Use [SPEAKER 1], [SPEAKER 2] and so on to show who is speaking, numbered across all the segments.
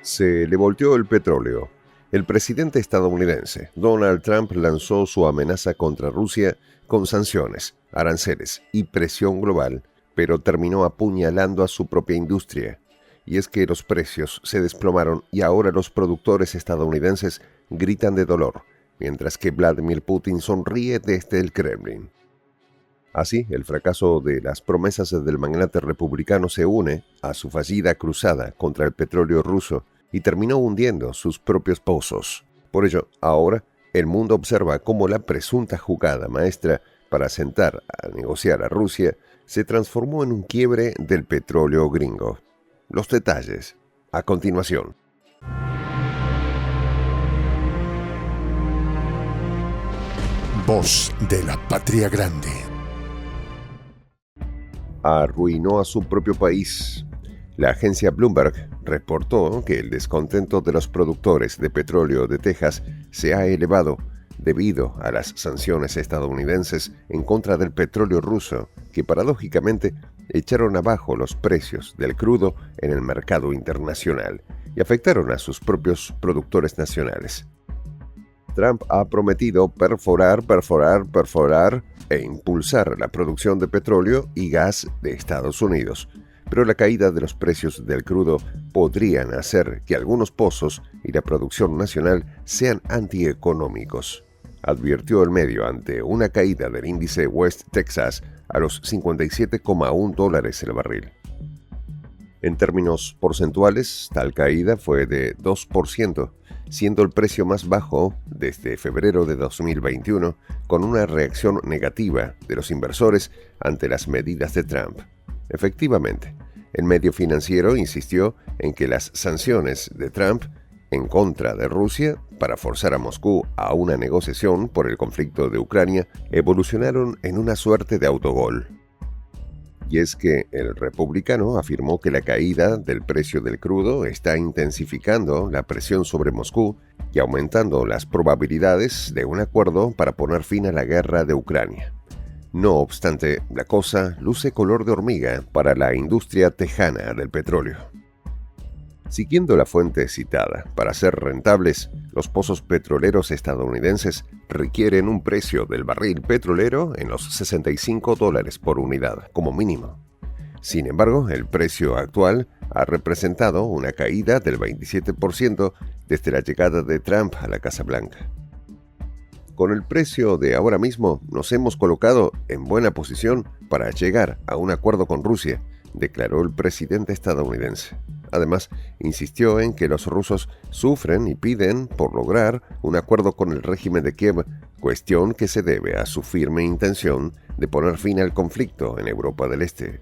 [SPEAKER 1] Se le volteó el petróleo. El presidente estadounidense, Donald Trump, lanzó su amenaza contra Rusia con sanciones, aranceles y presión global, pero terminó apuñalando a su propia industria. Y es que los precios se desplomaron y ahora los productores estadounidenses gritan de dolor, mientras que Vladimir Putin sonríe desde el Kremlin. Así, el fracaso de las promesas del magnate republicano se une a su fallida cruzada contra el petróleo ruso y terminó hundiendo sus propios pozos. Por ello, ahora, el mundo observa cómo la presunta jugada maestra para sentar a negociar a Rusia se transformó en un quiebre del petróleo gringo. Los detalles, a continuación.
[SPEAKER 2] Voz de la Patria Grande.
[SPEAKER 1] Arruinó a su propio país. La agencia Bloomberg reportó que el descontento de los productores de petróleo de Texas se ha elevado debido a las sanciones estadounidenses en contra del petróleo ruso, que paradójicamente echaron abajo los precios del crudo en el mercado internacional y afectaron a sus propios productores nacionales. Trump ha prometido perforar e impulsar la producción de petróleo y gas de Estados Unidos, pero la caída de los precios del crudo podrían hacer que algunos pozos y la producción nacional sean antieconómicos, advirtió el medio ante una caída del índice West Texas a los $57,1 el barril. En términos porcentuales, tal caída fue de 2%, siendo el precio más bajo desde febrero de 2021, con una reacción negativa de los inversores ante las medidas de Trump. Efectivamente, el medio financiero insistió en que las sanciones de Trump en contra de Rusia para forzar a Moscú a una negociación por el conflicto de Ucrania evolucionaron en una suerte de autogol. Y es que el republicano afirmó que la caída del precio del crudo está intensificando la presión sobre Moscú y aumentando las probabilidades de un acuerdo para poner fin a la guerra de Ucrania. No obstante, la cosa luce color de hormiga para la industria tejana del petróleo. Siguiendo la fuente citada, para ser rentables, los pozos petroleros estadounidenses requieren un precio del barril petrolero en los $65 por unidad, como mínimo. Sin embargo, el precio actual ha representado una caída del 27% desde la llegada de Trump a la Casa Blanca. Con el precio de ahora mismo, nos hemos colocado en buena posición para llegar a un acuerdo con Rusia, declaró el presidente estadounidense. Además, insistió en que los rusos sufren y piden por lograr un acuerdo con el régimen de Kiev, cuestión que se debe a su firme intención de poner fin al conflicto en Europa del Este.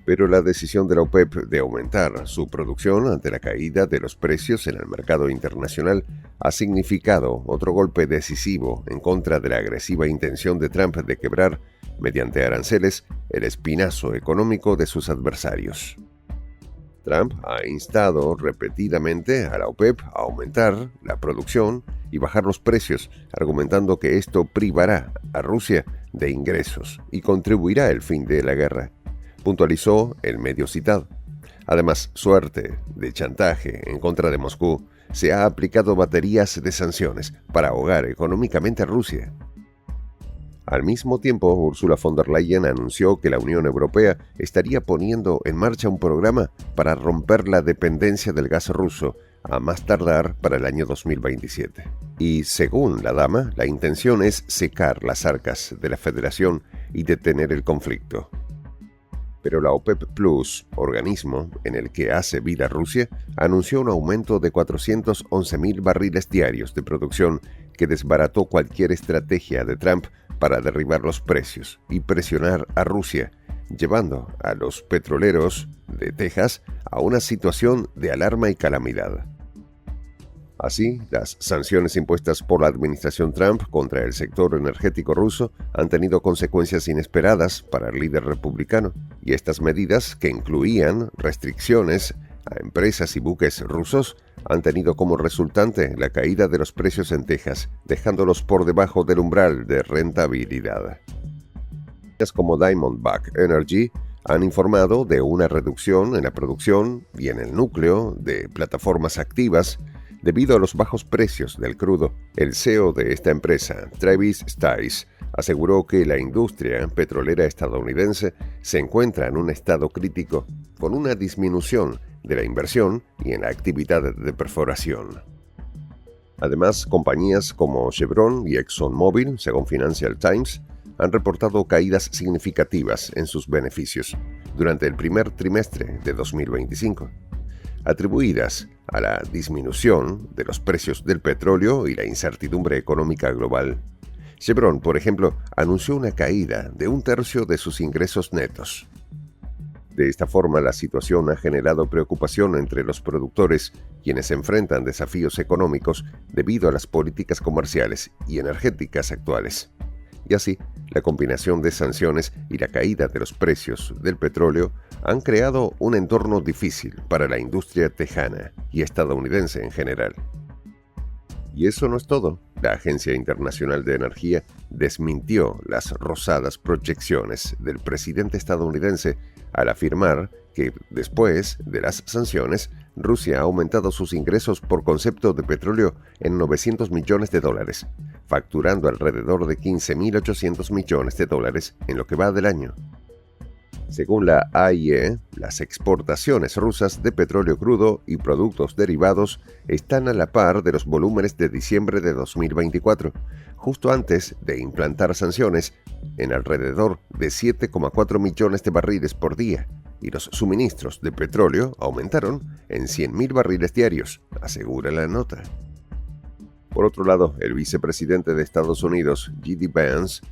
[SPEAKER 1] Pero la decisión de la OPEP de aumentar su producción ante la caída de los precios en el mercado internacional ha significado otro golpe decisivo en contra de la agresiva intención de Trump de quebrar, mediante aranceles, el espinazo económico de sus adversarios. Trump ha instado repetidamente a la OPEP a aumentar la producción y bajar los precios, argumentando que esto privará a Rusia de ingresos y contribuirá al fin de la guerra, puntualizó el medio citado. Además, suerte de chantaje en contra de Moscú, se ha aplicado baterías de sanciones para ahogar económicamente a Rusia. Al mismo tiempo, Ursula von der Leyen anunció que la Unión Europea estaría poniendo en marcha un programa para romper la dependencia del gas ruso, a más tardar para el año 2027. Y según la dama, la intención es secar las arcas de la Federación y detener el conflicto. Pero la OPEP Plus, organismo en el que hace vida Rusia, anunció un aumento de 411.000 barriles diarios de producción que desbarató cualquier estrategia de Trump para derribar los precios y presionar a Rusia, llevando a los petroleros de Texas a una situación de alarma y calamidad. Así, las sanciones impuestas por la administración Trump contra el sector energético ruso han tenido consecuencias inesperadas para el líder republicano, y estas medidas, que incluían restricciones a empresas y buques rusos, han tenido como resultante la caída de los precios en Texas, dejándolos por debajo del umbral de rentabilidad. Como Diamondback Energy han informado de una reducción en la producción y en el núcleo de plataformas activas debido a los bajos precios del crudo. El CEO de esta empresa, Travis Stice, aseguró que la industria petrolera estadounidense se encuentra en un estado crítico, con una disminución de la inversión y en la actividad de perforación. Además, compañías como Chevron y ExxonMobil, según Financial Times, han reportado caídas significativas en sus beneficios durante el primer trimestre de 2025, atribuidas a la disminución de los precios del petróleo y la incertidumbre económica global. Chevron, por ejemplo, anunció una caída de 1/3 de sus ingresos netos. De esta forma, la situación ha generado preocupación entre los productores, quienes enfrentan desafíos económicos debido a las políticas comerciales y energéticas actuales. Y así, la combinación de sanciones y la caída de los precios del petróleo han creado un entorno difícil para la industria tejana y estadounidense en general. Y eso no es todo. La Agencia Internacional de Energía desmintió las rosadas proyecciones del presidente estadounidense al afirmar que, después de las sanciones, Rusia ha aumentado sus ingresos por concepto de petróleo en $900 millones, facturando alrededor de $15.800 millones en lo que va del año. Según la AIE, las exportaciones rusas de petróleo crudo y productos derivados están a la par de los volúmenes de diciembre de 2024, justo antes de implantar sanciones en alrededor de 7,4 millones de barriles por día, y los suministros de petróleo aumentaron en 100.000 barriles diarios, asegura la nota. Por otro lado, el vicepresidente de Estados Unidos, J.D. Vance,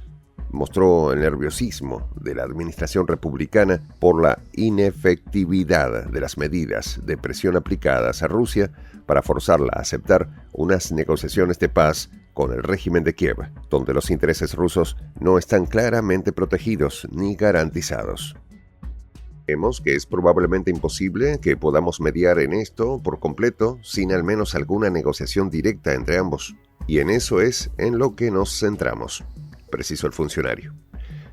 [SPEAKER 1] mostró el nerviosismo de la administración republicana por la inefectividad de las medidas de presión aplicadas a Rusia para forzarla a aceptar unas negociaciones de paz con el régimen de Kiev, donde los intereses rusos no están claramente protegidos ni garantizados. Vemos que es probablemente imposible que podamos mediar en esto por completo sin al menos alguna negociación directa entre ambos, y en eso es en lo que nos centramos, precisó el funcionario.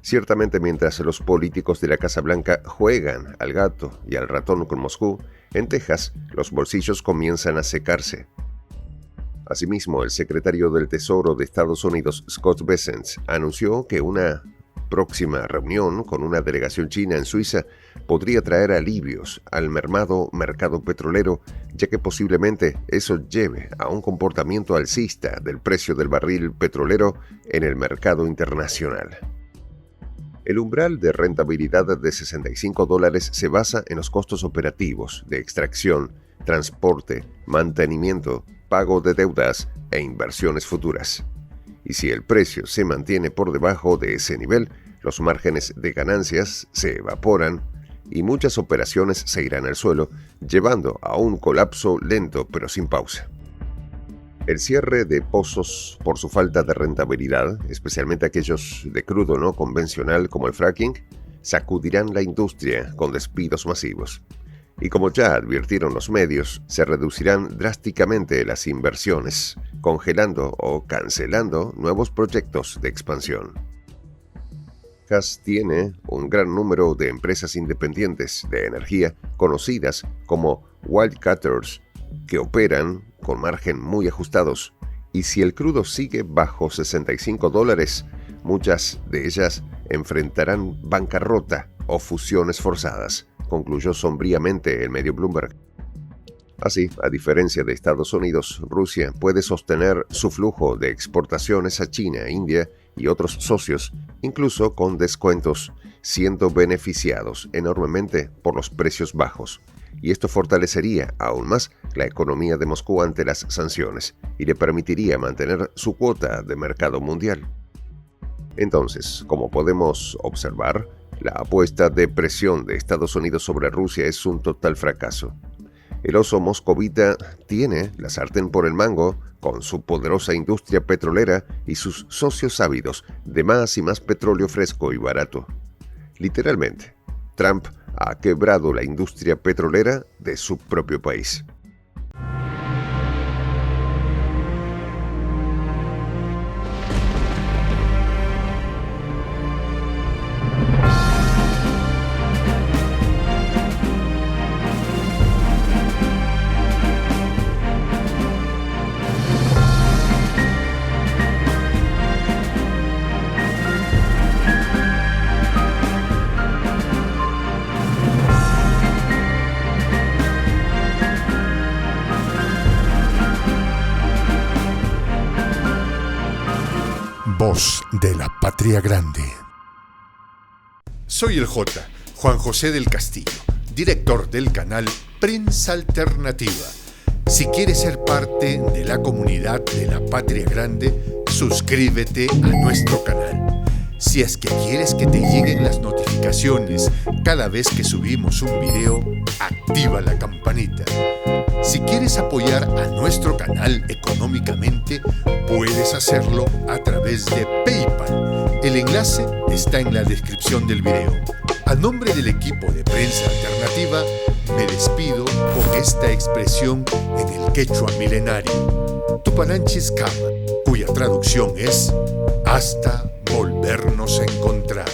[SPEAKER 1] Ciertamente, mientras los políticos de la Casa Blanca juegan al gato y al ratón con Moscú, en Texas los bolsillos comienzan a secarse. Asimismo, el secretario del Tesoro de Estados Unidos, Scott Bessent, anunció que una próxima reunión con una delegación china en Suiza podría traer alivios al mermado mercado petrolero, ya que posiblemente eso lleve a un comportamiento alcista del precio del barril petrolero en el mercado internacional. El umbral de rentabilidad de $65 se basa en los costos operativos de extracción, transporte, mantenimiento, pago de deudas e inversiones futuras. Y si el precio se mantiene por debajo de ese nivel, los márgenes de ganancias se evaporan y muchas operaciones se irán al suelo, llevando a un colapso lento pero sin pausa. El cierre de pozos por su falta de rentabilidad, especialmente aquellos de crudo no convencional como el fracking, sacudirán la industria con despidos masivos. Y como ya advirtieron los medios, se reducirán drásticamente las inversiones, congelando o cancelando nuevos proyectos de expansión. Texas tiene un gran número de empresas independientes de energía conocidas como wildcatters, que operan con margen muy ajustados, y si el crudo sigue bajo $65, muchas de ellas enfrentarán bancarrota o fusiones forzadas, concluyó sombríamente el medio Bloomberg. Así, a diferencia de Estados Unidos, Rusia puede sostener su flujo de exportaciones a China, India y otros socios, incluso con descuentos, siendo beneficiados enormemente por los precios bajos. Y esto fortalecería aún más la economía de Moscú ante las sanciones y le permitiría mantener su cuota de mercado mundial. Entonces, como podemos observar, la apuesta de presión de Estados Unidos sobre Rusia es un total fracaso. El oso moscovita tiene la sartén por el mango con su poderosa industria petrolera y sus socios ávidos de más y más petróleo fresco y barato. Literalmente, Trump ha quebrado la industria petrolera de su propio país.
[SPEAKER 2] voz de la patria grande.
[SPEAKER 3] Soy el Juan José del Castillo, director del canal Prensa Alternativa. Si quieres ser parte de la comunidad de la Patria Grande, suscríbete a nuestro canal. Si es que quieres que te lleguen las notificaciones cada vez que subimos un video, activa la campanita. Si quieres apoyar a nuestro canal económicamente, puedes hacerlo a través de PayPal. El enlace está en la descripción del video. A nombre del equipo de Prensa Alternativa, me despido con esta expresión en el quechua milenario, Tupananchis Kama, cuya traducción es hasta volvernos a encontrar.